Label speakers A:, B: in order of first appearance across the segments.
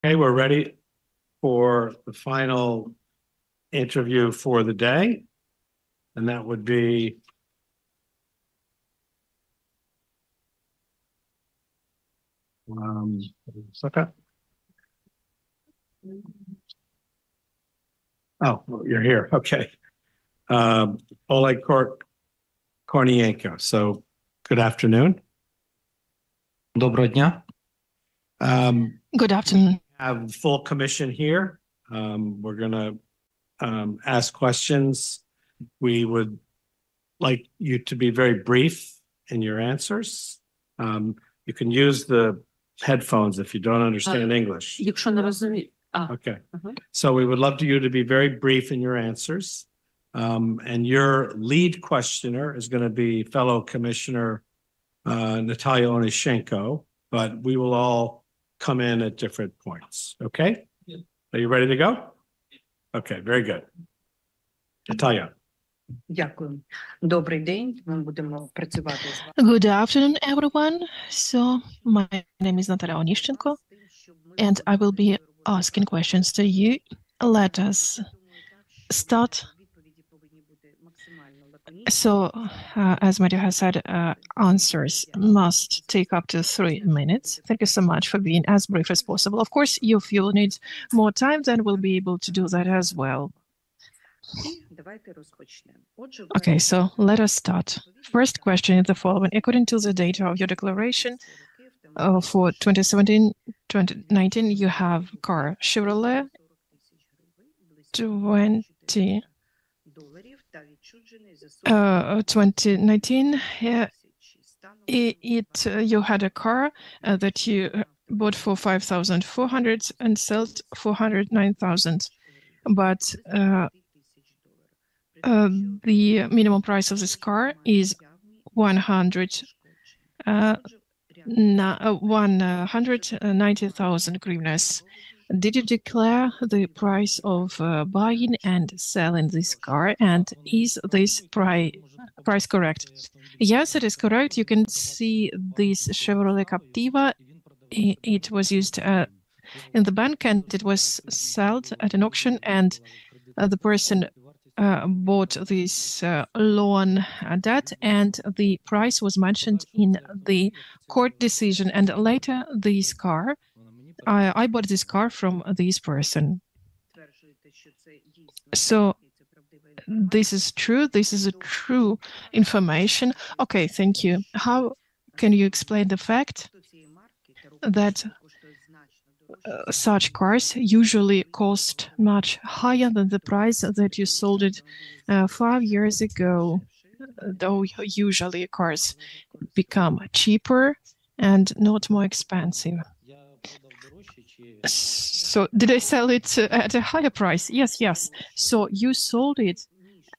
A: Okay, we're ready for the final interview for the day, and that would be second. Oh, you're here. Okay. Oleg Korнієнко. So, good afternoon.
B: Доброго дня.
C: Good afternoon.
A: Have full commission here. We're going to ask questions. We would like you to be very brief in your answers. You can use the headphones if you don't understand English.
C: Якщо не розумію.
A: Okay. So we would love you to be very brief in your answers. And your lead questioner is going to be fellow Commissioner Natalia Onyshenko, but we will all come in at different points. Okay? Are you ready to go? Okay, very good. Natalia.
D: Дякую. Добрий день. Ми будемо працювати з вами.
C: Good afternoon, everyone. So, my name is Natalia Onyshenko, and I will be asking questions to you. Let us start. So, as Maria has said, answers must take up to 3 minutes. Thank you so much for being as brief as possible. Of course, if you need more time, then we'll be able to do that as well. Okay, so let us start. First question is the following. According to the data of your declaration, for 2017-2019, you have car Chevrolet 2019. You had a car that you bought for 5,400 and sold for 409,000, but the minimum price of this car is 190,000 hryvnias. Did you declare the price of buying and selling this car, and is this price correct? Yes, it is correct. You can see this Chevrolet Captiva. It was used in the bank, and it was sold at an auction, and the person bought this loan debt, and the price was mentioned in the court decision. And later, this car, I bought this car from this person. So this is true. This is a true information. Okay, thank you. How can you explain the fact that such cars usually cost much higher than the price that you sold it 5 years ago, though usually cars become cheaper and not more expensive? So did I sell it at a higher price? Yes. So you sold it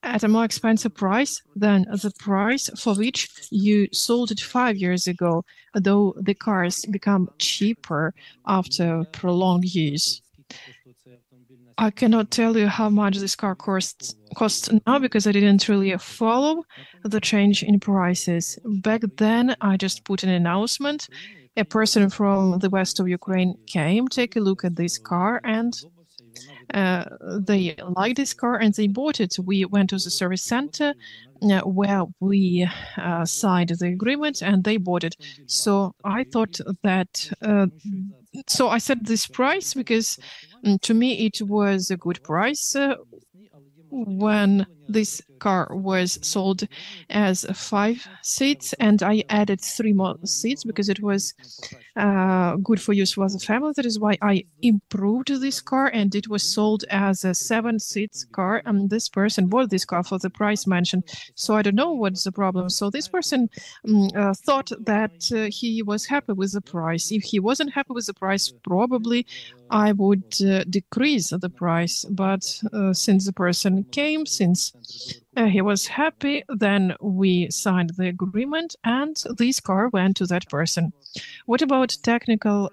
C: at a more expensive price than the price for which you sold it 5 years ago, though the cars become cheaper after prolonged use. I cannot tell you how much this car costs now because I didn't really follow the change in prices. Back then, I just put an announcement. A person from the west of Ukraine came, take a look at this car, and they liked this car and they bought it. We went to the service center where we signed the agreement and they bought it. So I thought that, so I set this price because to me it was a good price when this car was sold as 5 seats, and I added 3 more seats because it was good for use for the family. That is why I improved this car, and it was sold as a 7-seat car, and this person bought this car for the price mentioned. So I don't know what's the problem. So this person thought that he was happy with the price. If he wasn't happy with the price, probably I would decrease the price. But since the person came, since he was happy, then we signed the agreement and this car went to that person. What about technical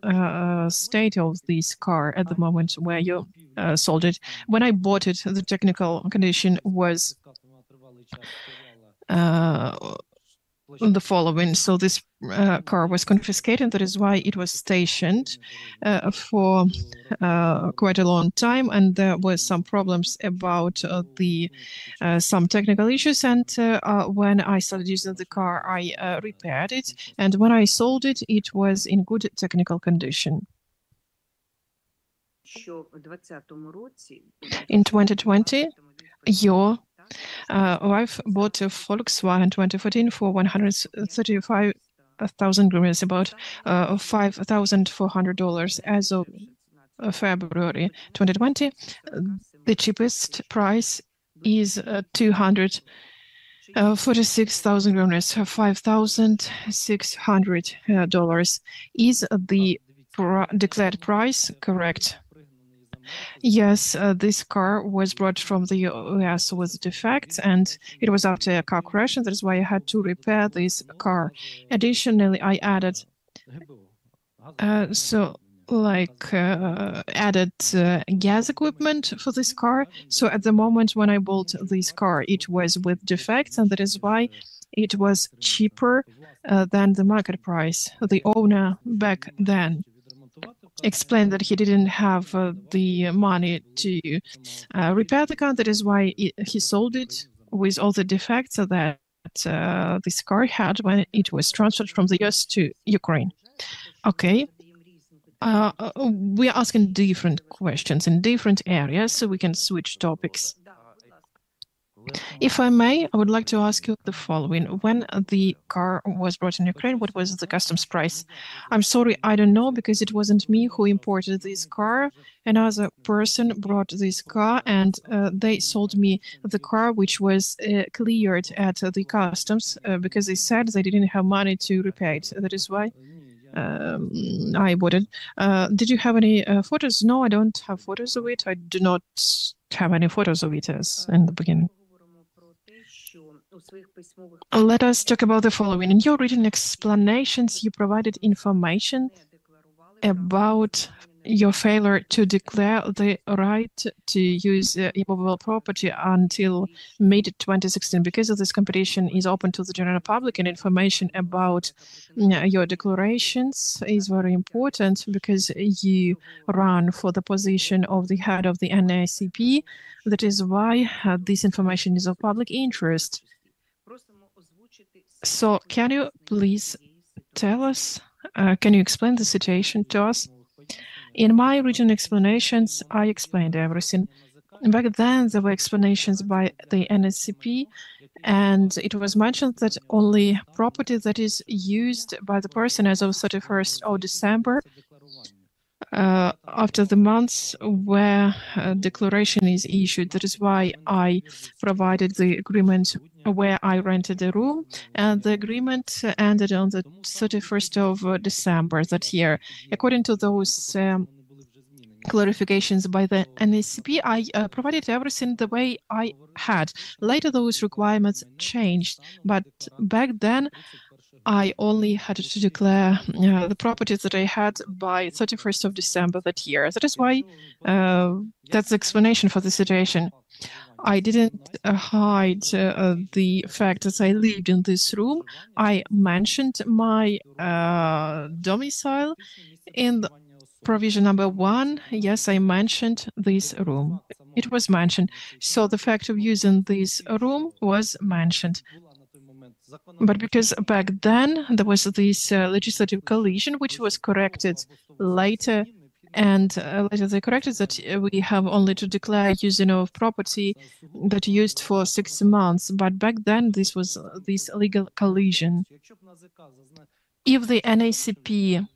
C: state of this car at the moment where you sold it? When I bought it, the technical condition was the following. So this car was confiscated. That is why it was stationed for quite a long time, and there were some problems about some technical issues. And when I started using the car, I repaired it, and when I sold it, it was in good technical condition. In 2020, your wife bought a Volkswagen 2014 for 135,000 hryvnias, about $5,400 as of February 2020. The cheapest price is 246,000 hryvnias, $5,600. Is the declared price correct? Yes, this car was brought from the US with defects, and it was after a car crash, and that's why I had to repair this car. Additionally, I added added gas equipment for this car. So at the moment when I bought this car, it was with defects, and that is why it was cheaper than the market price. The owner back then explained that he didn't have the money to repair the car. That is why he sold it with all the defects that this car had when it was transferred from the US to Ukraine. Okay. We are asking different questions in different areas, so we can switch topics. If I may, I would like to ask you the following. When the car was brought in Ukraine, what was the customs price? I'm sorry, I don't know, because it wasn't me who imported this car. Another person brought this car, and they sold me the car, which was cleared at the customs because they said they didn't have money to repair it. That is why I bought it. Did you have any photos? No, I don't have photos of it. I do not have any photos of it as in the beginning. Let us talk about the following. In your written explanations, you provided information about your failure to declare the right to use immovable property until mid-2016. Because of this, competition is open to the general public, and information about your declarations is very important because you run for the position of the head of the NAZK. That is why this information is of public interest. So can you please tell us, can you explain the situation to us? In my written explanations, I explained everything. Back then, there were explanations by the NAZK, and it was mentioned that only property that is used by the person as of 31st of December, after the months where declaration is issued. That is why I provided the agreement where I rented a room, and the agreement ended on the 31st of December that year. According to those clarifications by the NAZK, I provided everything the way I had. Later, those requirements changed, but back then, I only had to declare the properties that I had by 31st of December that year. That is why that's the explanation for the situation. I didn't hide the fact that I lived in this room. I mentioned my domicile in the provision number 1. Yes, I mentioned this room. It was mentioned. So the fact of using this room was mentioned. But because back then there was this legislative collision, which was corrected later, and later they corrected that we have only to declare using of property that used for 6 months. But back then this was this legal collision. If the NAZK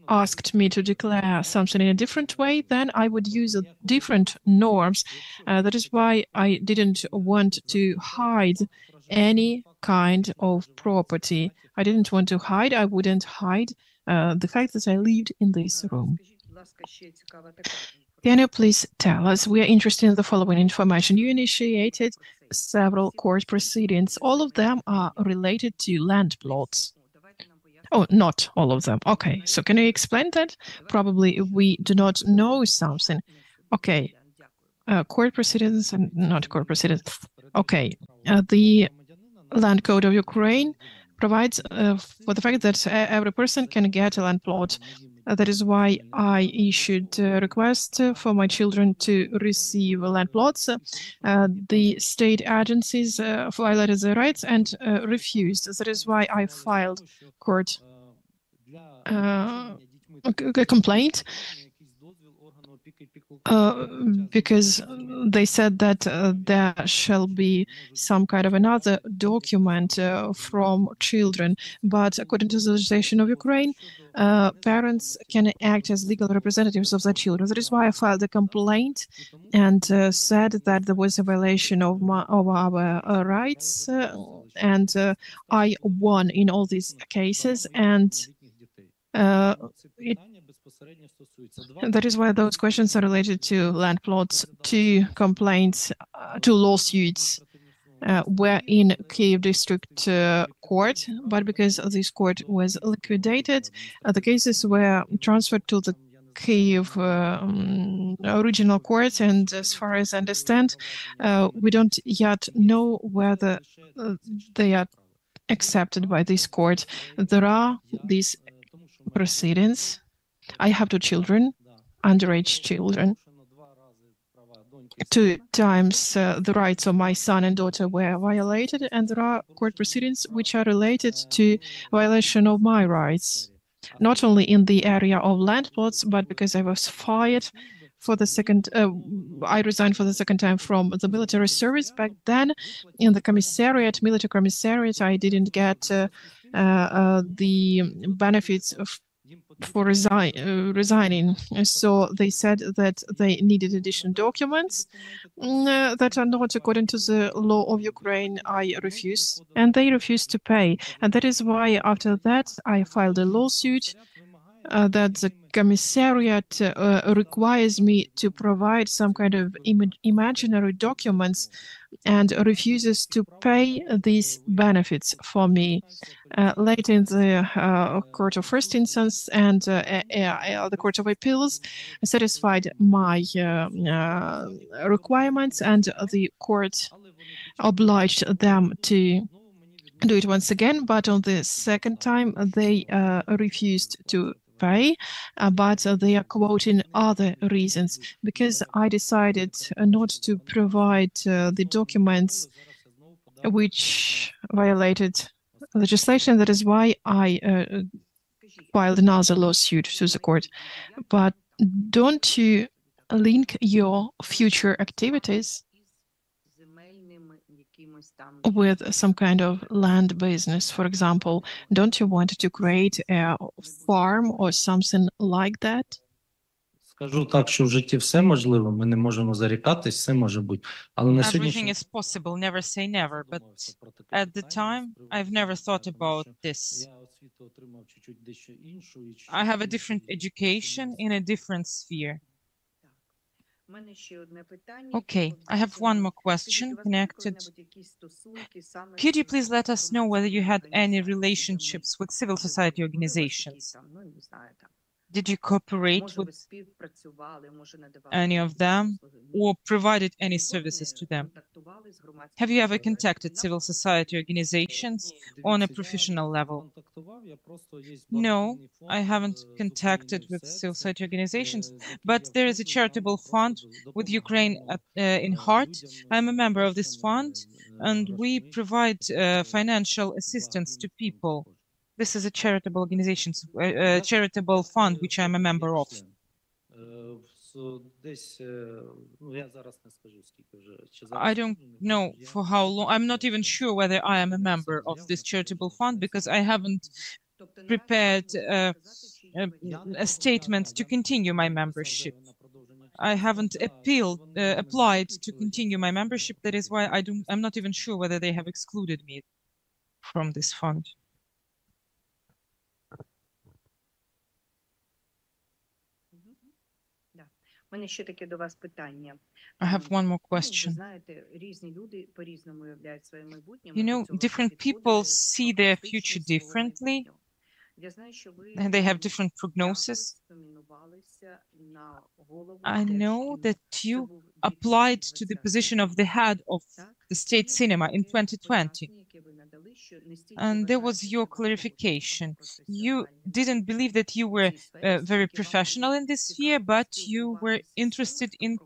C: asked me to declare something in a different way, then I would use different norms. That is why I didn't want to hide any kind of property. I didn't want to hide. I wouldn't hide the fact that I lived in this room. Can you please tell us, we are interested in the following information. You initiated several court proceedings. All of them are related to land plots. Oh, not all of them. Okay, so can you explain that? Probably we do not know something. Okay, court proceedings and not court proceedings. Okay, the Land Code of Ukraine provides for the fact that every person can get a land plot. That is why I issued a request for my children to receive land plots. The state agencies violated their rights and refused. That is why I filed court a complaint, because they said that there shall be some kind of another document from children. But according to the legislation of Ukraine, parents can act as legal representatives of their children. That is why I filed a complaint and said that there was a violation of our rights, and I won in all these cases, and that is why those questions are related to land plots. 2 complaints, 2 lawsuits were in Kyiv District Court, but because this court was liquidated, the cases were transferred to the Kyiv original court, and as far as I understand, we don't yet know whether they are accepted by this court. There are these proceedings. I have 2 children, underage children. 2 times the rights of my son and daughter were violated, and there are court proceedings which are related to violation of my rights, not only in the area of land plots, but because I was fired for the second, I resigned for the second time from the military service. Back then, in the commissariat, military commissariat, I didn't get the benefits for resigning. So they said that they needed additional documents that are not according to the law of Ukraine. I refused, and they refused to pay. And that is why after that I filed a lawsuit that the commissariat requires me to provide some kind of imaginary documents and refuses to pay these benefits for me. Later in the Court of First Instance and the Court of Appeals satisfied my requirements, and the court obliged them to do it once again, but on the second time they refused to pay, but they are quoting other reasons, because I decided not to provide the documents which violated legislation. That is why I filed another lawsuit to the court. But don't you link your future activities with some kind of land business? For example, don't you want to create a farm or something like that?
B: Скажу так, що в житті все можливо, ми не можемо зарікатись, все може бути. Але на
E: Everything
B: сьогоднішній
E: is possible, never say never, but at the time, I've never thought about this. I have a different education in a different sphere. Okay, I have one more question connected. Could you please let us know whether you had any relationships with civil society organizations? Did you cooperate with any of them or provided any services to them? Have you ever contacted civil society organizations on a professional level? No, I haven't contacted with civil society organizations, but there is a charitable fund with Ukraine in heart. I'm a member of this fund, and we provide financial assistance to people. This is a charitable organization, charitable fund, which I'm a member of. I don't know for how long. I'm not even sure whether I am a member of this charitable fund, because I haven't prepared a statement to continue my membership. I haven't applied to continue my membership. That is why I'm not even sure whether they have excluded me from this fund. I have one more question. You know, different people see their future differently, and they have different prognosis. I know that you applied to the position of the head of the state cinema in 2020. And there was your clarification. You didn't believe that you were very professional in this sphere, but you were interested in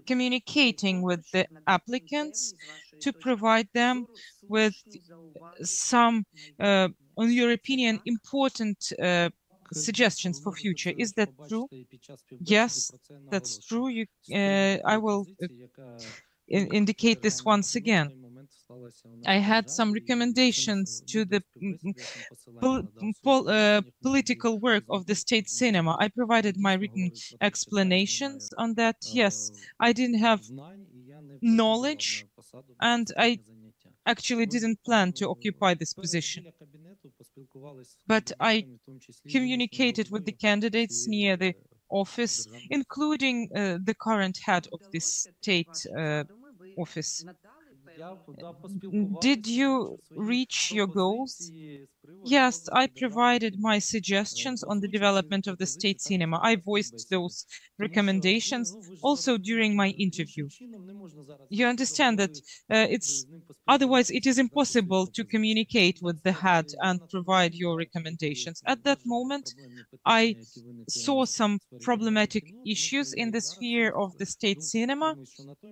E: communicating with the applicants to provide them with some, on your opinion, important suggestions for future. Is that true? Yes, that's true. I will indicate this once again. I had some recommendations to the political work of the state cinema. I provided my written explanations on that. Yes, I didn't have knowledge, and I actually didn't plan to occupy this position. But I communicated with the candidates near the office, including the current head of this state office. Did you reach your goals? Yes, I provided my suggestions on the development of the state cinema. I voiced those recommendations also during my interview. You understand that otherwise it is impossible to communicate with the head and provide your recommendations. At that moment, I saw some problematic issues in the sphere of the state cinema,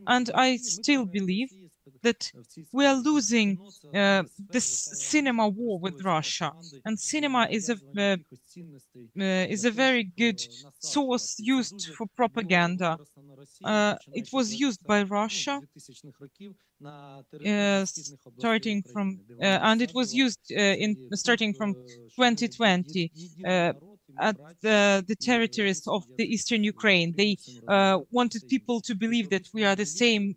E: and I still believe that we are losing this cinema war with Russia, and cinema is a very good source used for propaganda. It was used by Russia, starting from, and it was used starting from 2020 at the territories of the eastern Ukraine. They wanted people to believe that we are the same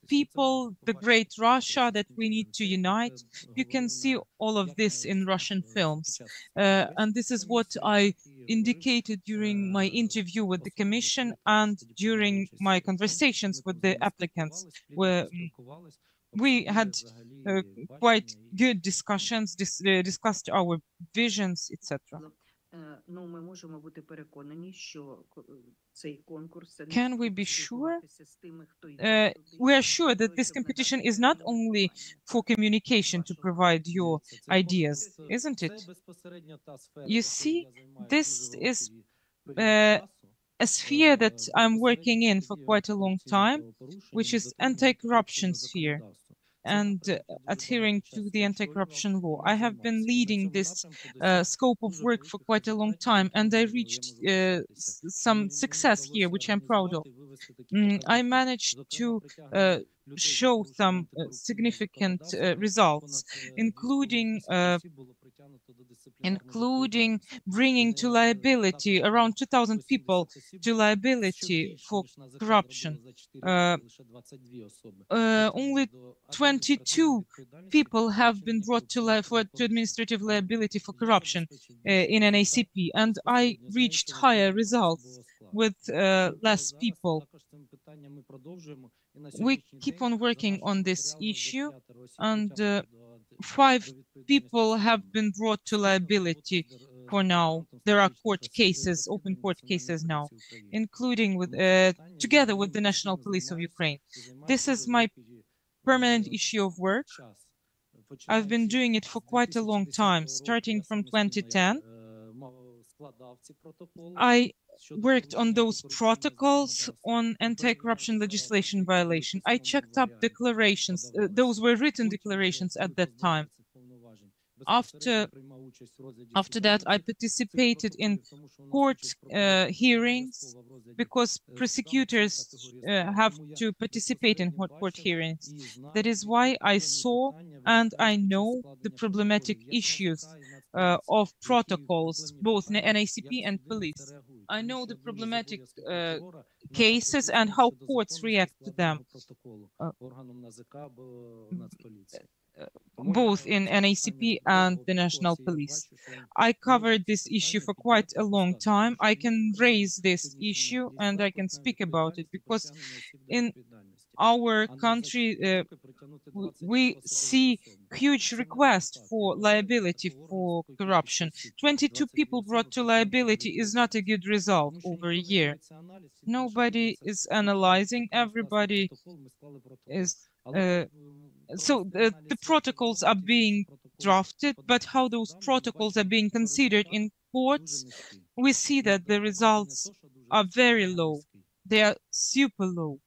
E: people, the great Russia, that we need to unite. You can see all of this in Russian films. And this is what I indicated during my interview with the Commission and during my conversations with the applicants, where we had quite good discussions, discussed our visions, etc. Can we be sure? We are sure that this competition is not only for communication to provide your ideas, isn't it? You see, this is a sphere that I'm working in for quite a long time, which is anti-corruption sphere, and adhering to the anti-corruption law. I have been leading this scope of work for quite a long time, and I reached some success here, which I'm proud of. I managed to show some significant results, including bringing to liability around 2,000 people to liability for corruption. Only 22 people have been brought to administrative liability for corruption in an ACP, and I reached higher results with less people. We keep on working on this issue, and 5 people have been brought to liability for now. There are court cases, open court cases now, including with together with the National Police of Ukraine. This is my permanent issue of work. I've been doing it for quite a long time, starting from 2010. I worked on those protocols on anti-corruption legislation violation. I checked up declarations. Those were written declarations at that time. After that, I participated in court hearings, because prosecutors have to participate in court hearings. That is why I saw and I know the problematic issues of protocols, both NACP and police. I know the problematic cases and how courts react to them, both in NACP and the National Police. I covered this issue for quite a long time. I can raise this issue and I can speak about it, because in our country we see huge request for liability for corruption. 22 people brought to liability is not a good result over a year. Nobody is analyzing, everybody is So the protocols are being drafted, but how those protocols are being considered in courts, we see that the results are very low. They are super low.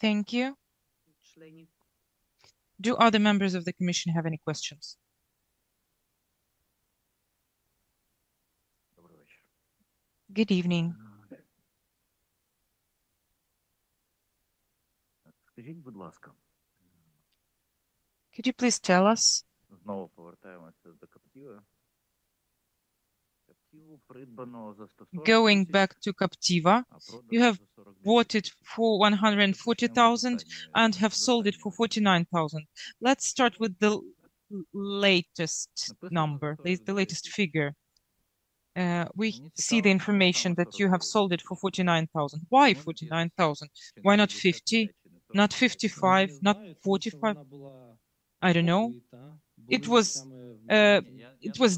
E: Thank you. Do other members of the commission have any questions? Good evening.
F: Скажіть, будь ласка,
E: Could you please tell us?
F: знову повертаємося до Каптіва. Каптіву придбано за 140
E: Going
F: тисяч,
E: back to Captiva,
F: а продано
E: you have
F: за 49
E: bought it
F: тисяч.
E: for 140,000 and have sold it for 49,000. Let's start with the latest number, the latest figure. We see the information that you have sold it for 49,000. Why 49,000? Why not 50? Not 55? Not 45? I don't know. It was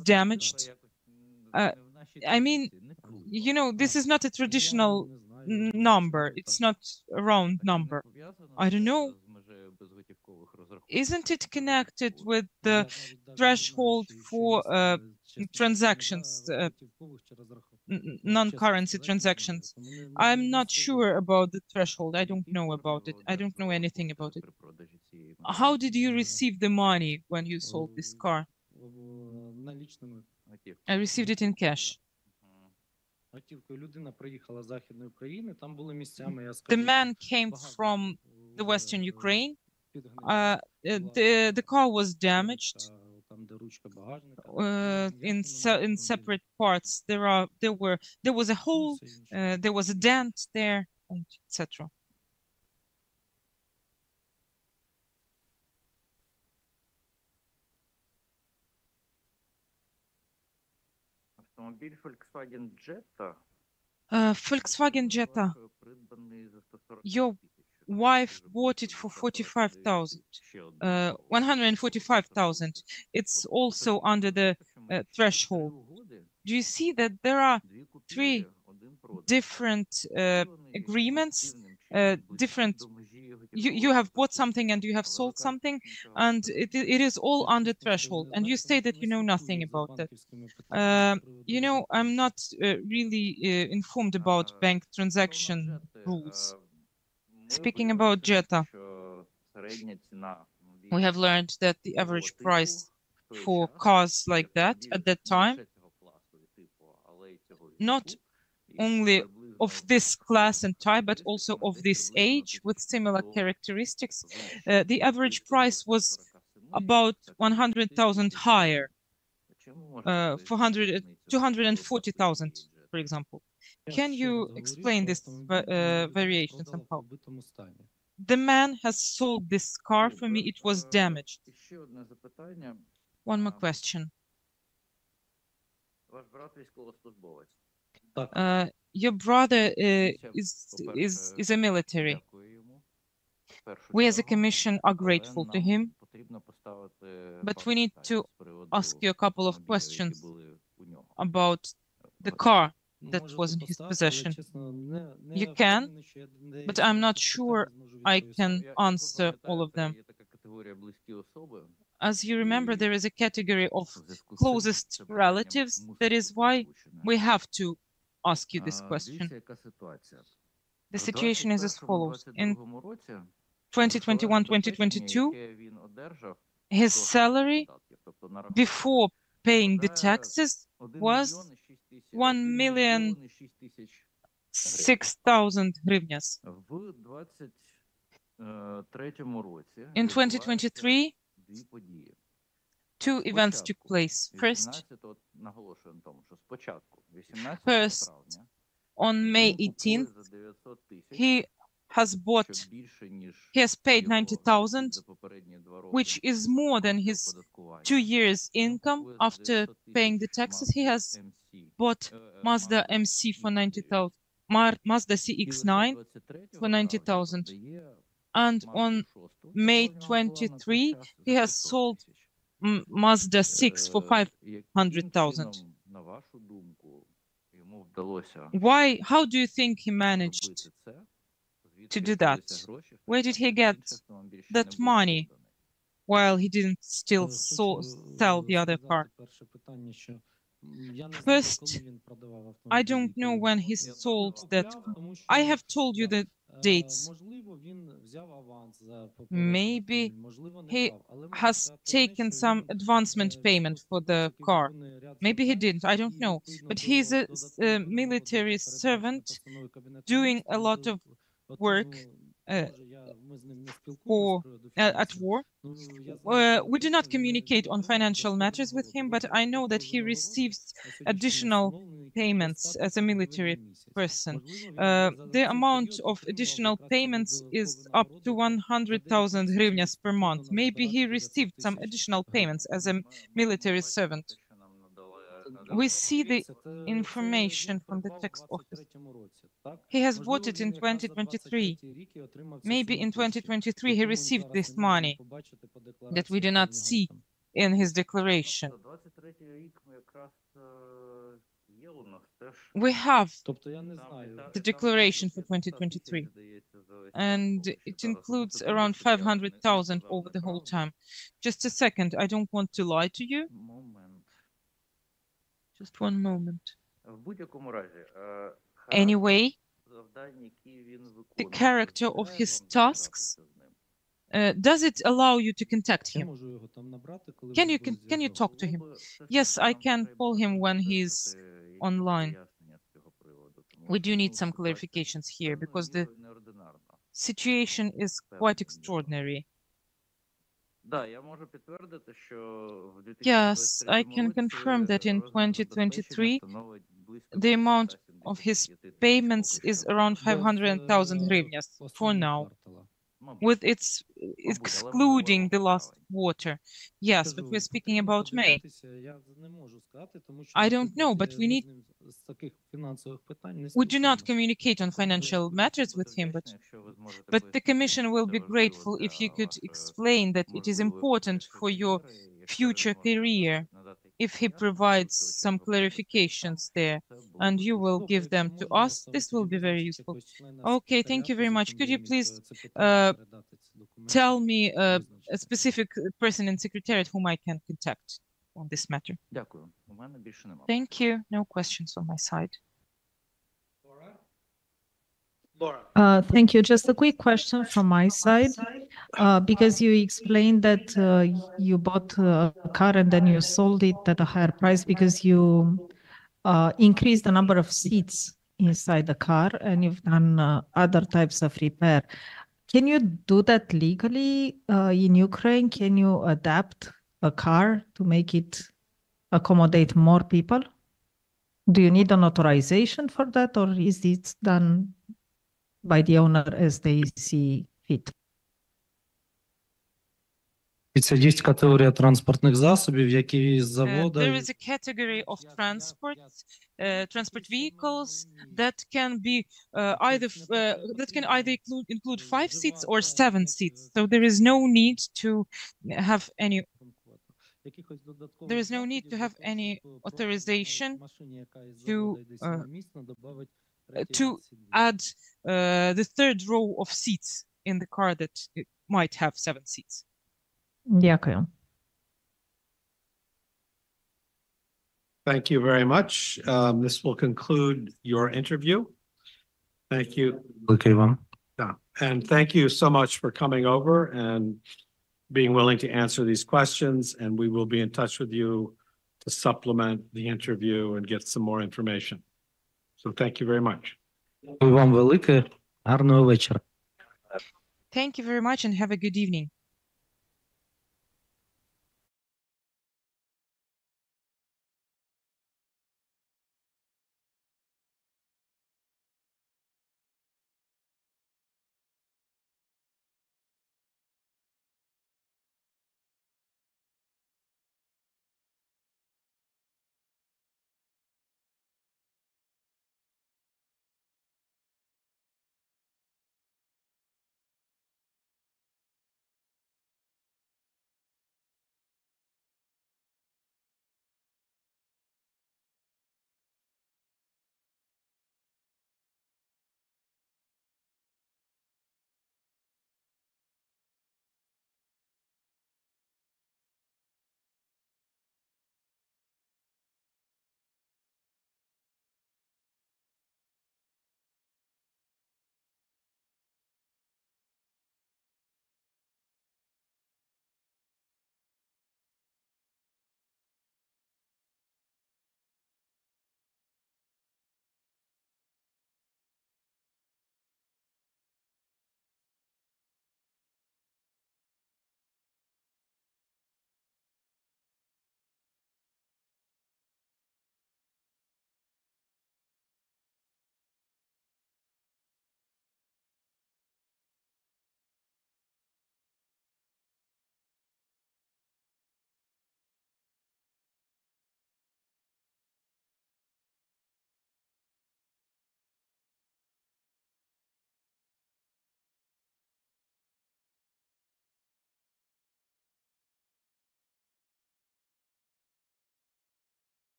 E: damaged. I mean, you know, this is not a traditional number. It's not a round number. I don't know. Isn't it connected with the threshold for transactions, non-currency transactions? I'm not sure about the threshold. I don't know about it. I don't know anything about it. How did you receive the money when you sold this car? I received it in cash. The man came from the Western Ukraine. The car was damaged in separate parts. There was a hole, there was a dent there, etc.
F: Автомобіль Volkswagen Jetta
E: Volkswagen Jetta.
F: придбаний за 140
E: Your
F: тисяч.
E: wife bought it for 45,000. 145,000. It's also under the threshold. Do you see that there are three different agreements? Different. You have bought something and you have sold something, and it is all under threshold. And you say that you know nothing about that. You know, I'm not really informed about bank transaction rules. Speaking about Jetta, we have learned that the average price for cars like that at that time, not only of this class and type, but also of this age with similar characteristics, the average price was about 100,000 higher, 240,000, for example. Can you explain this variation somehow? The man has sold this car for me. It was damaged. One more question.
F: Ваш брат військовослужбовець.
E: Your brother is a military. We as a commission are grateful to him, but we need to ask you a couple of questions about the car that was in his possession. You can, but I'm not sure I can answer all of them. As you remember, there is a category of closest relatives. That is why we have to ask you this question. The situation is as follows. In 2021-2022, his salary before paying the taxes was 1,006,000 hryvnias. In 2023, two events took place. First, on May 18th, he has paid 90,000, which is more than his 2 years' income after paying the taxes. He has bought Mazda MC for 90,000, Mazda CX-9 for 90,000. And on May 23, he has sold Mazda 6 for 500,000. Why? How do you think he managed to do that? Where did he get that money while he didn't still sell the other car? First, I don't know when he sold that. I have told you the dates. Maybe he has taken some advancement payment for the car. Maybe he didn't, I don't know. But he's a military servant doing a lot of work at war. We do not communicate on financial matters with him, but I know that he receives additional payments as a military person. The amount of additional payments is up to 100,000 hryvnias per month. Maybe he received some additional payments as a military servant. We see the information from the text office. He has bought it in 2023. Maybe in 2023 he received this money that we do not see in his declaration. We have the declaration for 2023, and it includes around 500,000 over the whole time. Just a second, I don't want to lie to you. Just one moment. Anyway, the character of his tasks, does it allow you to contact him? Can you talk to him? Yes, I can call him when he's online. We do need some clarifications here because the situation is quite extraordinary. Yes, I can confirm that in 2023, the amount of his payments is around 500,000 hryvnias for now, with its excluding the last quarter. Yes, but we're speaking about May. I don't know, but we do not communicate on financial matters with him, but the Commission will be grateful if you could explain that it is important for your future career if he provides some clarifications there, and you will give them to us. This will be very useful. Okay, thank you very much. Could you please tell me a specific person in Secretariat whom I can contact on this matter? Thank you. No questions on my side.
G: Thank you. Just a quick question from my side, because you explained that you bought a car and then you sold it at a higher price because you increased the number of seats inside the car and you've done other types of repair. Can you do that legally in Ukraine? Can you adapt a car to make it accommodate more people? Do you need an authorization for that, or is it done by the owner as they see fit?
B: Це є категорія транспортних засобів, які з заводу...
E: There is a category of transport vehicles that can be either include 5 seats or 7 seats. So there is no need to have any authorization to add the third row of seats in the car that might have 7 seats.
G: Дякую.
A: Thank you very much. This will conclude your interview. Thank you.
B: Великий вам.
A: Yeah. And thank you so much for coming over and being willing to answer these questions. And we will be in touch with you to supplement the interview and get some more information. So thank you very much.
B: Дякую вам велике. Гарного вечора.
E: Thank you very much and have a good evening.